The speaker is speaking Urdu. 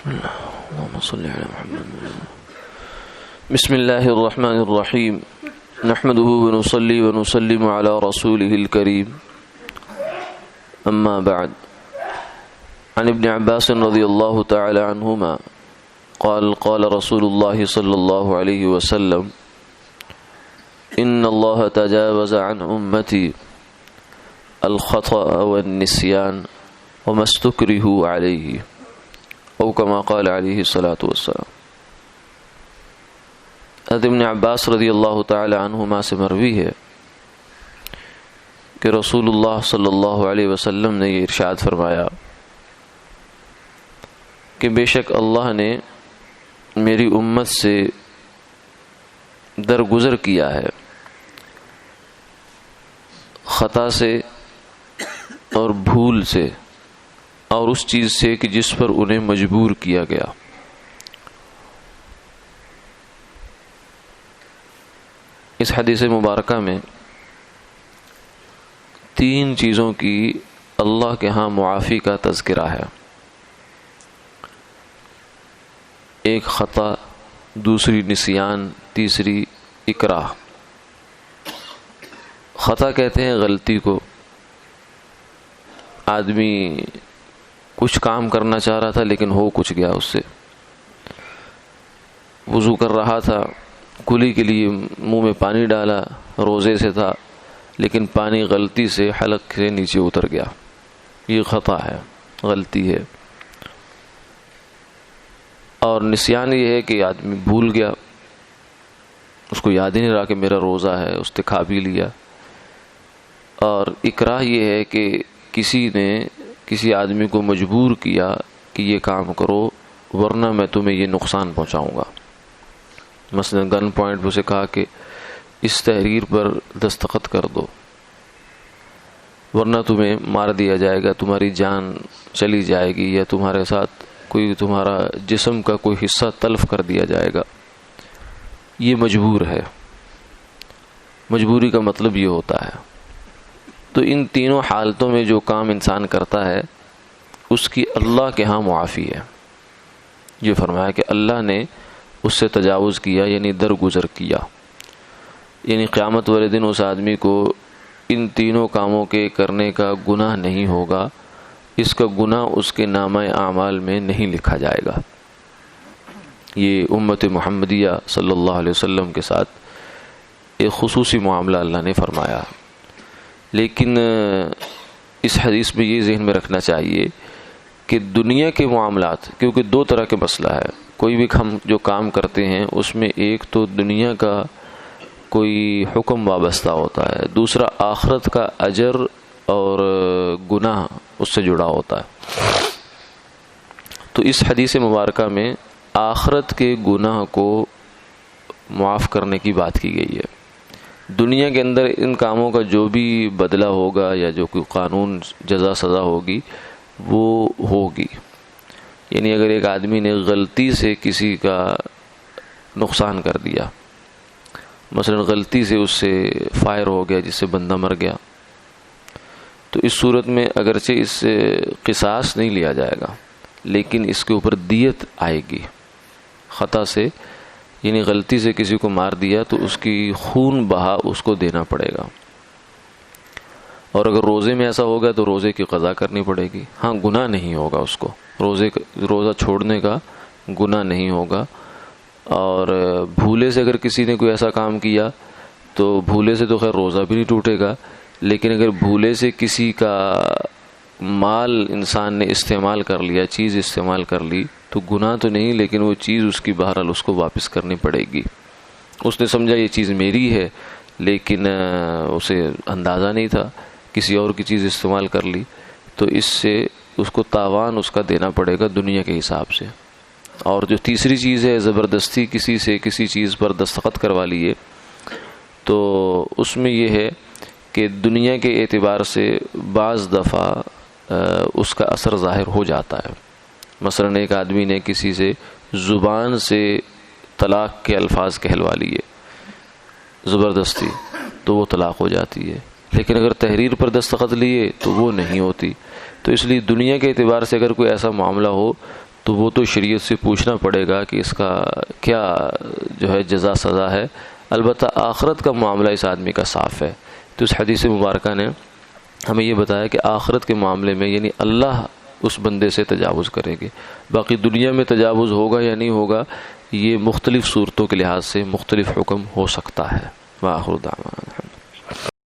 بسم الله اللهم صل على محمد. بسم الله الرحمن الرحيم. نحمده ونصلي ونسلم على رسوله الكريم. أما بعد، عن ابن عباس رضي الله تعالى عنهما قال قال رسول الله صلى الله عليه وسلم: إن الله تجاوز عن أمتي الخطأ والنسيان وما استكرهوا عليه، او كما قال علیہ الصلاۃ والسلام. حضرت ابن عباس رضی اللہ تعالی عنہما سے مروی ہے کہ رسول اللہ صلی اللہ علیہ وسلم نے یہ ارشاد فرمایا کہ بے شک اللہ نے میری امت سے درگزر کیا ہے خطا سے اور بھول سے اور اس چیز سے کہ جس پر انہیں مجبور کیا گیا. اس حدیث مبارکہ میں تین چیزوں کی اللہ کے ہاں معافی کا تذکرہ ہے. ایک خطا، دوسری نسیان، تیسری اکراہ. خطا کہتے ہیں غلطی کو. آدمی کچھ کام کرنا چاہ رہا تھا لیکن ہو کچھ گیا اس سے. وضو کر رہا تھا، کلی کے لیے منہ میں پانی ڈالا، روزے سے تھا لیکن پانی غلطی سے حلق سے نیچے اتر گیا. یہ خطا ہے، غلطی ہے. اور نسیان یہ ہے کہ آدمی بھول گیا، اس کو یاد ہی نہیں رہا کہ میرا روزہ ہے، اس نے کھا بھی لیا. اور اکراہ یہ ہے کہ کسی نے کسی آدمی کو مجبور کیا کہ یہ کام کرو ورنہ میں تمہیں یہ نقصان پہنچاؤں گا. مثلا گن پوائنٹ پہ اسے کہا کہ اس تحریر پر دستخط کر دو ورنہ تمہیں مار دیا جائے گا، تمہاری جان چلی جائے گی، یا تمہارے ساتھ کوئی تمہارا جسم کا کوئی حصہ تلف کر دیا جائے گا. یہ مجبور ہے. مجبوری کا مطلب یہ ہوتا ہے. تو ان تینوں حالتوں میں جو کام انسان کرتا ہے اس کی اللہ کے ہاں معافی ہے. یہ فرمایا کہ اللہ نے اس سے تجاوز کیا، یعنی درگزر کیا. یعنی قیامت والے دن اس آدمی کو ان تینوں کاموں کے کرنے کا گناہ نہیں ہوگا. اس کا گناہ اس کے نامہ اعمال میں نہیں لکھا جائے گا. یہ امت محمدیہ صلی اللہ علیہ وسلم کے ساتھ ایک خصوصی معاملہ اللہ نے فرمایا. لیکن اس حدیث میں یہ ذہن میں رکھنا چاہیے کہ دنیا کے معاملات، کیونکہ دو طرح کے مسئلہ ہے. کوئی بھی ہم جو کام کرتے ہیں اس میں ایک تو دنیا کا کوئی حکم وابستہ ہوتا ہے، دوسرا آخرت کا اجر اور گناہ اس سے جڑا ہوتا ہے. تو اس حدیث مبارکہ میں آخرت کے گناہ کو معاف کرنے کی بات کی گئی ہے. دنیا کے اندر ان کاموں کا جو بھی بدلہ ہوگا یا جو کوئی قانون جزا سزا ہوگی وہ ہوگی. یعنی اگر ایک آدمی نے غلطی سے کسی کا نقصان کر دیا، مثلا غلطی سے اس سے فائر ہو گیا جس سے بندہ مر گیا، تو اس صورت میں اگرچہ اس سے قصاص نہیں لیا جائے گا لیکن اس کے اوپر دیت آئے گی. خطا سے یعنی غلطی سے کسی کو مار دیا تو اس کی خون بہا اس کو دینا پڑے گا. اور اگر روزے میں ایسا ہوگا تو روزے کی قضا کرنی پڑے گی. ہاں، گناہ نہیں ہوگا اس کو، روزہ چھوڑنے کا گناہ نہیں ہوگا. اور بھولے سے اگر کسی نے کوئی ایسا کام کیا تو بھولے سے تو خیر روزہ بھی نہیں ٹوٹے گا، لیکن اگر بھولے سے کسی کا مال انسان نے استعمال کر لیا، چیز استعمال کر لی، تو گناہ تو نہیں لیکن وہ چیز اس کی بہرحال اس کو واپس کرنی پڑے گی. اس نے سمجھا یہ چیز میری ہے لیکن اسے اندازہ نہیں تھا، کسی اور کی چیز استعمال کر لی، تو اس سے اس کو تاوان اس کا دینا پڑے گا دنیا کے حساب سے. اور جو تیسری چیز ہے زبردستی کسی سے کسی چیز پر دستخط کروا لیے، تو اس میں یہ ہے کہ دنیا کے اعتبار سے بعض دفعہ اس کا اثر ظاہر ہو جاتا ہے. مثلا ایک آدمی نے کسی سے زبان سے طلاق کے الفاظ کہلوا لیے زبردستی، تو وہ طلاق ہو جاتی ہے. لیکن اگر تحریر پر دستخط لیے تو وہ نہیں ہوتی. تو اس لیے دنیا کے اعتبار سے اگر کوئی ایسا معاملہ ہو تو وہ تو شریعت سے پوچھنا پڑے گا کہ اس کا کیا جو ہے جزا سزا ہے. البتہ آخرت کا معاملہ اس آدمی کا صاف ہے. تو اس حدیث مبارکہ نے ہمیں یہ بتایا کہ آخرت کے معاملے میں یعنی اللہ اس بندے سے تجاوز کرے گی. باقی دنیا میں تجاوز ہوگا یا نہیں ہوگا یہ مختلف صورتوں کے لحاظ سے مختلف حکم ہو سکتا ہے. وآخر دعوانا